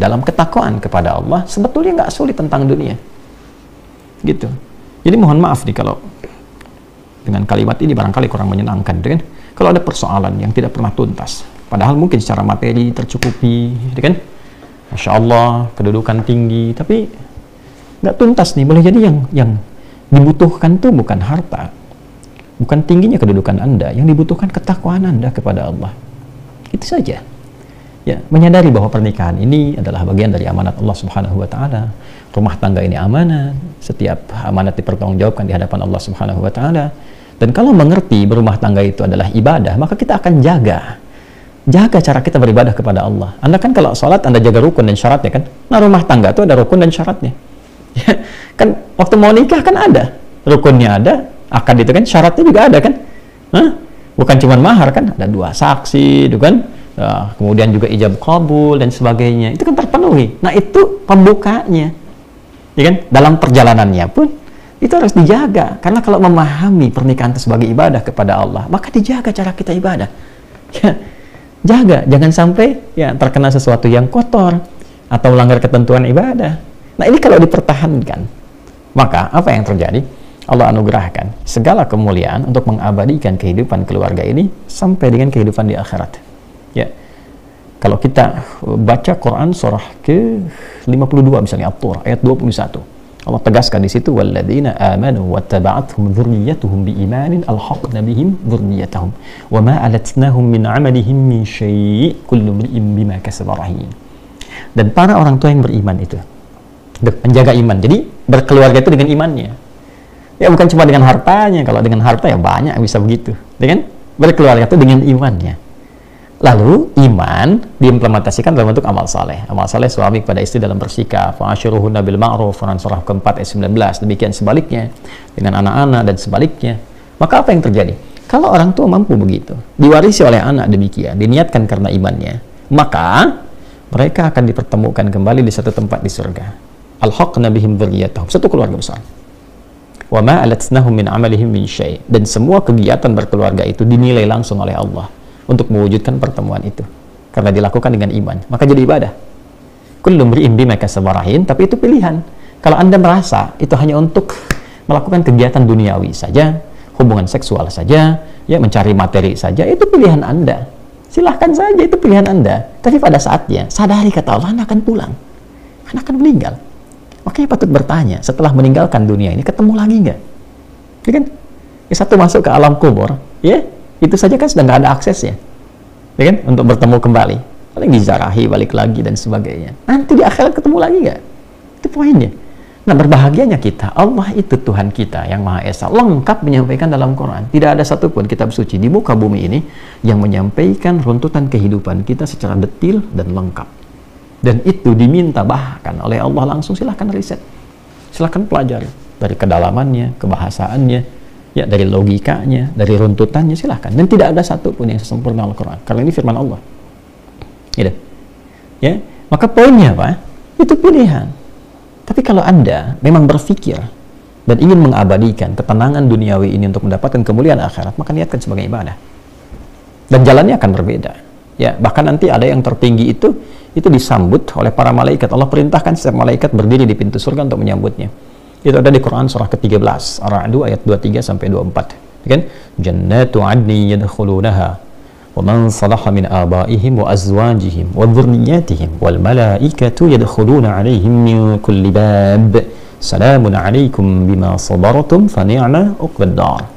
dalam ketakwaan kepada Allah, sebetulnya nggak sulit tentang dunia. Gitu. Jadi mohon maaf nih kalau dengan kalimat ini barangkali kurang menyenangkan, gitu kan? Kalau ada persoalan yang tidak pernah tuntas, padahal mungkin secara materi tercukupi, gitu kan? Masya Allah, kedudukan tinggi, tapi nggak tuntas nih. Boleh jadi yang dibutuhkan tuh bukan harta, bukan tingginya kedudukan Anda, yang dibutuhkan ketakwaan Anda kepada Allah. Itu saja. Ya, menyadari bahwa pernikahan ini adalah bagian dari amanat Allah Subhanahu wa taala. Rumah tangga ini amanat, setiap amanat dipertanggungjawabkan di hadapan Allah Subhanahu wa taala. Dan kalau mengerti berumah tangga itu adalah ibadah, maka kita akan jaga cara kita beribadah kepada Allah. Anda kan kalau sholat Anda jaga rukun dan syaratnya kan. Nah, rumah tangga itu ada rukun dan syaratnya. Ya, kan waktu mau nikah kan ada rukunnya, ada akad itu kan, syaratnya juga ada kan. Hah? Bukan cuma mahar kan, ada 2 saksi itu kan. Nah, kemudian juga ijab qabul dan sebagainya, itu kan terpenuhi. Nah, itu pembukanya, ya kan? Dalam perjalanannya pun itu harus dijaga, karena kalau memahami pernikahan itu sebagai ibadah kepada Allah, maka dijaga cara kita ibadah. Ya, jaga, jangan sampai ya terkena sesuatu yang kotor atau melanggar ketentuan ibadah. Nah, ini kalau dipertahankan, maka apa yang terjadi? Allah anugerahkan segala kemuliaan untuk mengabadikan kehidupan keluarga ini sampai dengan kehidupan di akhirat. Ya, kalau kita baca Quran surah ke-52 misalnya At-Tur ayat 21, Allah tegaskan di situ, walladzina amanu wattaba'athum dzurriyyatuhum biimanin alhaqna bihim dzurriyyatahum wama alatnahum min 'amalihim min syai' kullu imrin bima kasaba rahin. Dan para orang tua yang beriman itu menjaga iman. Jadi berkeluarga itu dengan imannya. Ya, bukan cuma dengan hartanya. Kalau dengan harta ya banyak bisa begitu. Dengan berkeluarga itu dengan imannya. Lalu iman diimplementasikan dalam bentuk amal saleh. Amal saleh suami kepada istri dalam bersikap, fa'ashiruhunna bil ma'ruf, surah keempat ayat 19. Demikian sebaliknya dengan anak-anak dan sebaliknya. Maka apa yang terjadi? Kalau orang tua mampu begitu, diwarisi oleh anak demikian, diniatkan karena imannya, maka mereka akan dipertemukan kembali di satu tempat di surga. Alhaqna bihim dzurriyyatahum, satu keluarga besar. Wa ma alatnahum min amalihim min syai', dan semua kegiatan berkeluarga itu dinilai langsung oleh Allah untuk mewujudkan pertemuan itu, karena dilakukan dengan iman, maka jadi ibadah. Kullu imrin bima kasaba rahin, tapi itu pilihan. Kalau Anda merasa itu hanya untuk melakukan kegiatan duniawi saja, hubungan seksual saja, ya mencari materi saja, itu pilihan Anda. Silahkan saja, itu pilihan Anda. Tapi pada saatnya sadari kata Allah, Anda akan pulang, Anda akan meninggal. Makanya patut bertanya, setelah meninggalkan dunia ini ketemu lagi nggak? Ya kan? Ya, satu masuk ke alam kubur, ya itu saja kan sudah nggak ada aksesnya, ya kan? Untuk bertemu kembali, paling dizarahi, balik lagi dan sebagainya. Nanti di akhirat ketemu lagi nggak? Itu poinnya. Nah, berbahagianya kita, Allah itu Tuhan kita yang Maha Esa, lengkap menyampaikan dalam Quran. Tidak ada satupun kitab suci di muka bumi ini yang menyampaikan runtutan kehidupan kita secara detil dan lengkap. Dan itu diminta bahkan oleh Allah langsung. Silahkan riset, silahkan pelajari dari kedalamannya, kebahasaannya, ya dari logikanya, dari runtutannya, silahkan. Dan tidak ada satupun yang sempurna Al-Quran, karena ini firman Allah. Gitu. Ya, maka poinnya apa? Itu pilihan. Tapi kalau Anda memang berpikir dan ingin mengabadikan ketenangan duniawi ini untuk mendapatkan kemuliaan akhirat, maka niatkan sebagai ibadah. Dan jalannya akan berbeda. Ya, bahkan nanti ada yang tertinggi itu disambut oleh para malaikat. Allah perintahkan setiap malaikat berdiri di pintu surga untuk menyambutnya. Itu ada di Quran surah ke-13 Ar-Ra'd ayat 23 sampai 24. Kan? Jannatu 'adni yadkhulunaha wa man salaha min abaihim wa azwajihim wa dhurriyyatihim wal malaikatu yadkhuluna 'alaihim min kulli bab. Salamun 'alaikum bima sabartum fa ni'ma 'uqbad dar.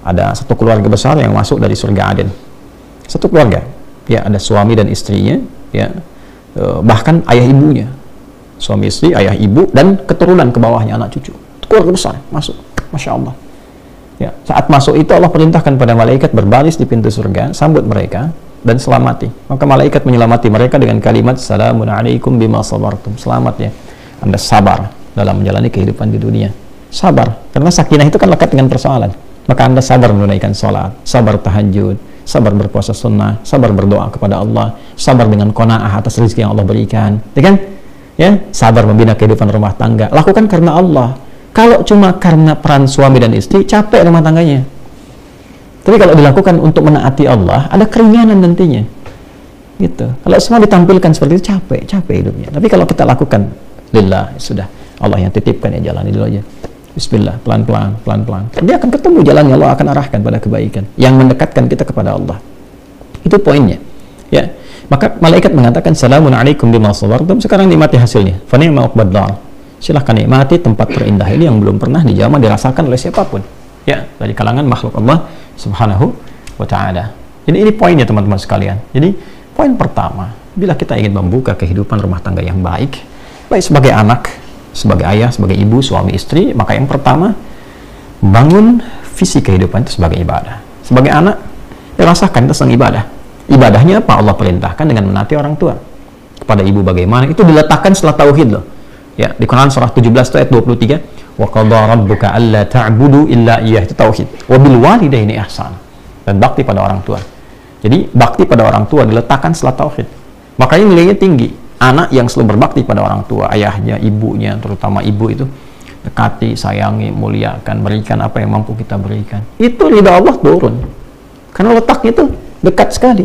Ada satu keluarga besar yang masuk dari surga Aden. Satu keluarga. Ya, ada suami dan istrinya, ya. Bahkan ayah ibunya. Suami istri, ayah ibu, dan keturunan ke bawahnya anak cucu. Keluarga besar masuk. Masya Allah. Ya, saat masuk itu Allah perintahkan pada malaikat berbaris di pintu surga, sambut mereka dan selamati. Maka malaikat menyelamati mereka dengan kalimat salamun alaikum bima sabartum. Selamat ya, Anda sabar dalam menjalani kehidupan di dunia. Sabar, karena sakinah itu kan lekat dengan persoalan. Maka Anda sabar menunaikan sholat, sabar tahajud, sabar berpuasa sunnah, sabar berdoa kepada Allah, sabar dengan qanaah atas rezeki yang Allah berikan, ya kan? Ya, sabar membina kehidupan rumah tangga. Lakukan karena Allah. Kalau cuma karena peran suami dan istri, capek rumah tangganya. Tapi kalau dilakukan untuk menaati Allah, ada keringanan nantinya. Gitu. Kalau semua ditampilkan seperti itu, capek hidupnya. Tapi kalau kita lakukan lillah, sudah Allah yang titipkan, ya jalani dulu aja. Bismillah, pelan-pelan. Dia akan ketemu jalannya, Allah akan arahkan pada kebaikan yang mendekatkan kita kepada Allah. Itu poinnya. Ya. Maka malaikat mengatakan, "Salamun alaikum bima sabartum." Sekarang nikmati hasilnya. Fa ni'ma uqbad dar. Silahkan nikmati tempat terindah ini yang belum pernah dijamah dirasakan oleh siapapun. Ya, dari kalangan makhluk Allah Subhanahu wa taala. Jadi ini poinnya teman-teman sekalian. Jadi poin pertama, bila kita ingin membuka kehidupan rumah tangga yang baik sebagai anak, sebagai ayah, sebagai ibu, suami, istri, maka yang pertama, bangun visi kehidupan itu sebagai ibadah. Sebagai anak, rasakan tentang ibadah. Ibadahnya apa? Allah perintahkan dengan menaati orang tua. Kepada ibu bagaimana? Itu diletakkan setelah tauhid loh. Ya, di Quran surah 17 ayat 23, "Wa qadha rabbuka alla ta'budu illa iyyah." Itu tauhid. "Wa bil walidaini ihsan." Dan bakti pada orang tua. Jadi bakti pada orang tua diletakkan setelah tauhid. Makanya nilainya tinggi. Anak yang selalu berbakti pada orang tua, ayahnya, ibunya, terutama ibu itu, dekati, sayangi, muliakan, berikan apa yang mampu kita berikan. Itu ridha Allah turun. Karena letaknya itu dekat sekali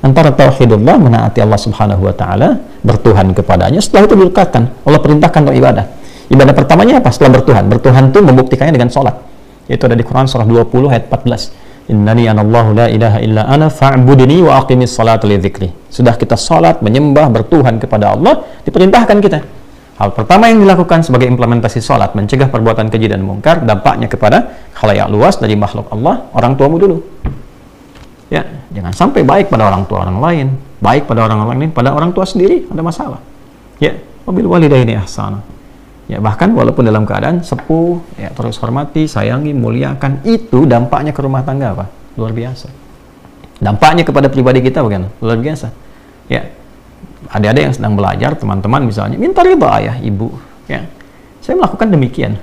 antara tauhidullah, menaati Allah Subhanahu wa taala, bertuhan kepadanya. Setelah itu dilekatkan, Allah perintahkan untuk ibadah. Ibadah pertamanya apa? Setelah bertuhan. Bertuhan itu membuktikannya dengan sholat. Itu ada di Quran surah 20 ayat 14. "Innani anallahu la ilaha illa ana fa'budni wa aqimis salata li dzikri." Sudah kita sholat, menyembah, bertuhan kepada Allah, diperintahkan kita. Hal pertama yang dilakukan sebagai implementasi sholat, mencegah perbuatan keji dan mungkar, dampaknya kepada khalayak luas dari makhluk Allah, orang tuamu dulu. Ya, jangan sampai baik pada orang tua orang lain, baik pada orang lain, pada orang tua sendiri ada masalah. Ya, wabil walidaini ihsana. Ya, bahkan walaupun dalam keadaan sepuh, ya terus hormati, sayangi, muliakan, itu dampaknya ke rumah tangga apa? Luar biasa. Dampaknya kepada pribadi kita bagaimana? Luar biasa. Ya, adik-adik yang sedang belajar, teman-teman misalnya, minta ridha ayah, ibu. Ya, saya melakukan demikian,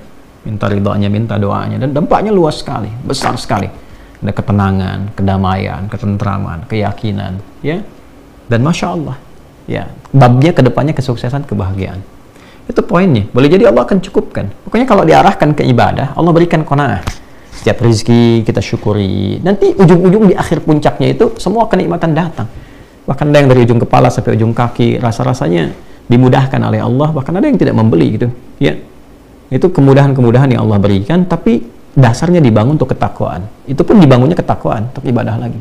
minta ridhonya, minta doanya, dan dampaknya luas sekali, besar sekali. Ada ketenangan, kedamaian, ketentraman, keyakinan, ya. Dan masya Allah, ya, babnya kedepannya kesuksesan, kebahagiaan. Itu poinnya. Boleh jadi Allah akan cukupkan. Pokoknya kalau diarahkan ke ibadah, Allah berikan qanaah. Setiap rezeki kita syukuri. Nanti ujung-ujung di akhir puncaknya itu semua kenikmatan datang. Bahkan ada yang dari ujung kepala sampai ujung kaki, rasa-rasanya dimudahkan oleh Allah. Bahkan ada yang tidak membeli gitu, ya. Itu kemudahan-kemudahan yang Allah berikan, tapi dasarnya dibangun untuk ketakwaan. Itu pun dibangunnya ketakwaan, tapi ibadah lagi.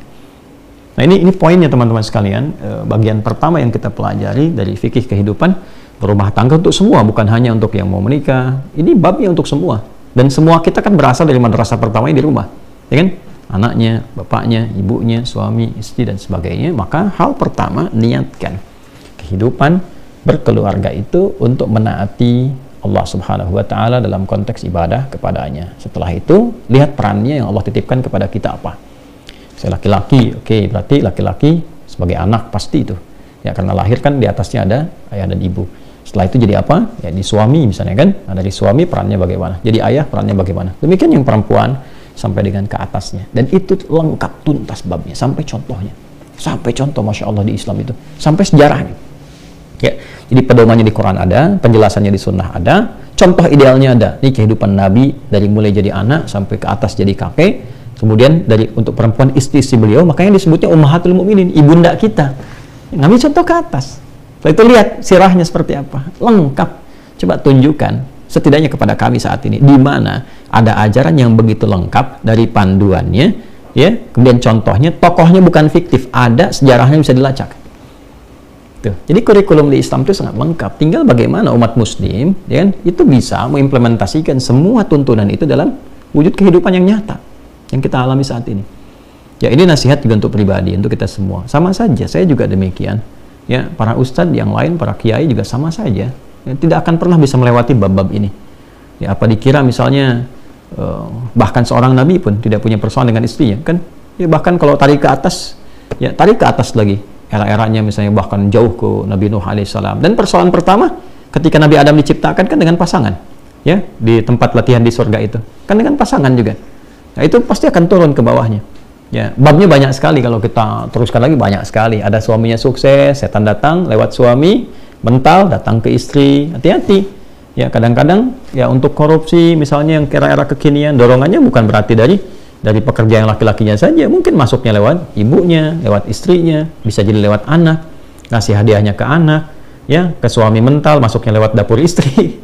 Nah, ini poinnya teman-teman sekalian. Bagian pertama yang kita pelajari dari fikih kehidupan berumah tangga untuk semua, bukan hanya untuk yang mau menikah. Ini babnya untuk semua. Dan semua kita kan berasal dari madrasah pertamanya di rumah, ya kan? Anaknya, bapaknya, ibunya, suami, istri, dan sebagainya. Maka hal pertama, niatkan kehidupan berkeluarga itu untuk menaati Allah Subhanahu wa taala dalam konteks ibadah kepadanya. Setelah itu, lihat perannya yang Allah titipkan kepada kita apa. Saya laki-laki, oke, berarti laki-laki sebagai anak pasti itu. Ya, karena lahir kan di atasnya ada ayah dan ibu. Setelah itu jadi apa? Ya, di suami misalnya kan. Nah, dari suami perannya bagaimana? Jadi ayah perannya bagaimana? Demikian yang perempuan sampai dengan ke atasnya. Dan itu lengkap tuntas babnya, sampai contohnya. Sampai contoh, Masya Allah, di Islam itu. Sampai sejarahnya. Ya, jadi pedomannya di Quran ada, penjelasannya di Sunnah ada, contoh idealnya ada. Ini kehidupan Nabi dari mulai jadi anak sampai ke atas jadi kakek. Kemudian dari untuk perempuan istri beliau, makanya disebutnya Ummahatul Mukminin, ibunda kita. Ngambil contoh ke atas. Setelah itu lihat sirahnya seperti apa, lengkap. Coba tunjukkan setidaknya kepada kami saat ini di mana ada ajaran yang begitu lengkap dari panduannya, ya. Kemudian contohnya, tokohnya bukan fiktif, ada sejarahnya bisa dilacak. Tuh. Jadi kurikulum di Islam itu sangat lengkap. Tinggal bagaimana umat muslim, ya kan, itu bisa mengimplementasikan semua tuntunan itu dalam wujud kehidupan yang nyata yang kita alami saat ini. Ya, ini nasihat juga untuk pribadi, untuk kita semua. Sama saja, saya juga demikian. Ya, para ustadz yang lain, para kiai juga sama saja. Ya, tidak akan pernah bisa melewati bab-bab ini. Ya, apa dikira misalnya bahkan seorang nabi pun tidak punya persoalan dengan istrinya, kan? Ya, bahkan kalau tarik ke atas, ya tarik ke atas lagi. Era-eranya misalnya bahkan jauh ke Nabi Nuh alaihissalam. Dan persoalan pertama ketika Nabi Adam diciptakan kan dengan pasangan, ya, di tempat latihan di surga itu kan dengan pasangan juga. Nah, itu pasti akan turun ke bawahnya. Ya, babnya banyak sekali, kalau kita teruskan lagi banyak sekali. Ada suaminya sukses, setan datang lewat suami, mental datang ke istri, hati-hati. Ya, kadang-kadang ya untuk korupsi misalnya yang era-era kekinian, dorongannya bukan berarti dari Dari pekerja yang laki-lakinya saja, mungkin masuknya lewat ibunya, lewat istrinya, bisa jadi lewat anak, ngasih hadiahnya ke anak, ya, ke suami mental, masuknya lewat dapur istri,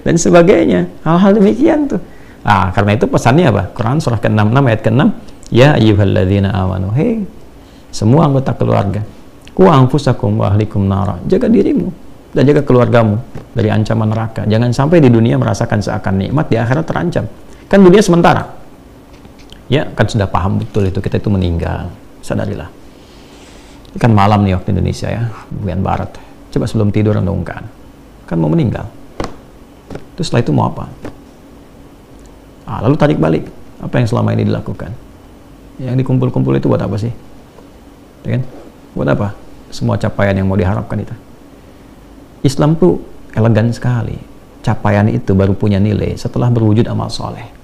dan sebagainya. Hal-hal demikian tuh. Karena itu pesannya apa? Quran surah ke-66 ayat ke-6, ya ayyuhalladzina amanu, hei, semua anggota keluarga, qu anfusakum wa ahlikum nara, jaga dirimu dan jaga keluargamu dari ancaman neraka. Jangan sampai di dunia merasakan seakan nikmat, di akhirat terancam. Kan dunia sementara. Ya, kan sudah paham betul itu, kita itu meninggal. Sadarilah. Ini kan malam nih waktu Indonesia ya, bulan barat. Coba sebelum tidur renungkan. Kan mau meninggal. Terus setelah itu mau apa? Lalu tarik balik. Apa yang selama ini dilakukan? Yang dikumpul-kumpul itu buat apa sih? Ya kan? Buat apa? Semua capaian yang mau diharapkan itu. Islam tuh elegan sekali. Capaian itu baru punya nilai setelah berwujud amal soleh.